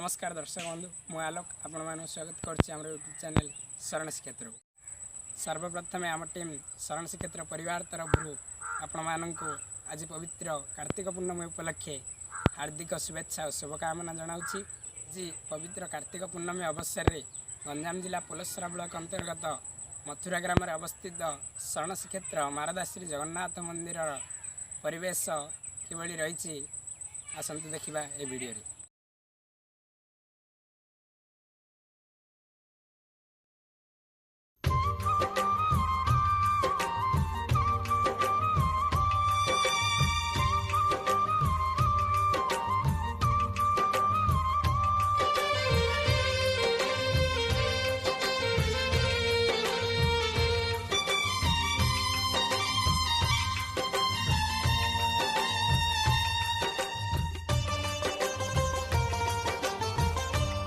नमस्कार दर्शक बंधु मु आलोक आपण मानक स्वागत करछि हमर यूट्यूब चैनल शरण श्रीक्षेत्र। सर्वप्रथम आम टीम शरण श्रीक्षेत्र परिवार तरफ आपण मानक आज पवित्र कार्तिक पूर्णमी उपलक्षे हार्दिक शुभेच्छा और शुभकामना जनाऊँगी। जी पवित्र कार्तिक पूर्णमी अवसर में गंजाम जिला पोलसरा ब्लॉक अंतर्गत मथुरा ग्राम अवस्थित शरण श्रीक्षेत्र मारदा श्री जगन्नाथ मंदिर परिवेश किभली रही आसतु देखा ए वीडियो रे।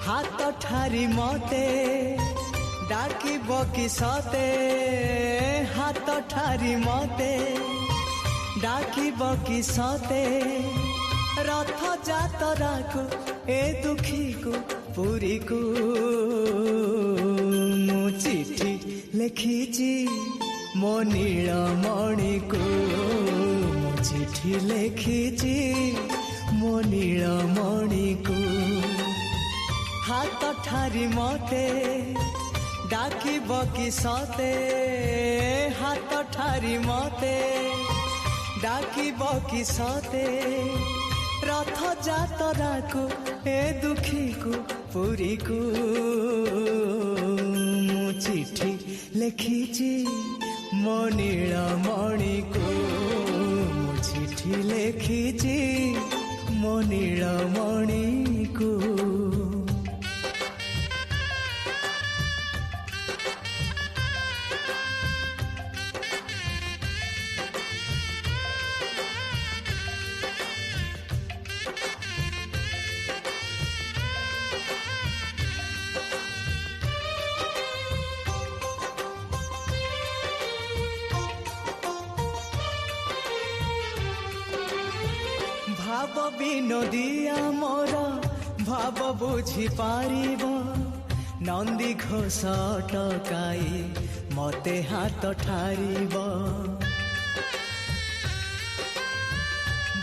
हाथ ठारी मते डाकिब कि सते, हाथ ठारी मते डाकिब कि सते, रथ जातरा को ए दुखी को पुरी को मु चिठी लिखिची मो नीलमणि को, मु चिठी लिखिची मो नीलमणि को। हाथ ठारी मते डाकिब कि सते, हाथ ठारी मते डाकिब कि सते, रथ जातरा को ए दुखी को पुरी को मु चिठी लिखिची मो नीलमणि को, मु चिठी लिखिची मो नीलमणि को। भाव विनोदी आमर भाव बुझी पारिब, नंदी घोष टकाई मते हाथ ठारिब।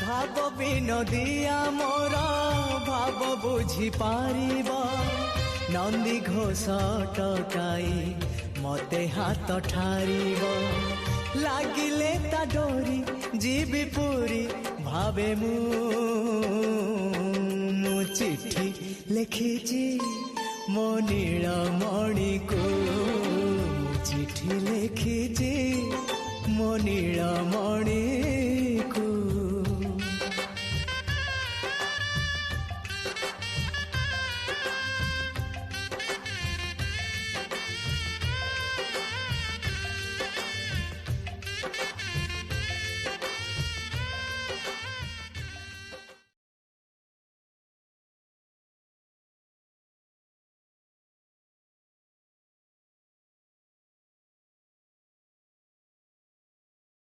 भाव विनोदी आमर भाव बुझी पारिब, नंदी घोष टकाई मते हाथ ठारिब। लागिले ता डोरी जीवी पूरी भावे मु चिठी लिखिची मो नीलमणि को, चिठी लिखिची मो नीलमणि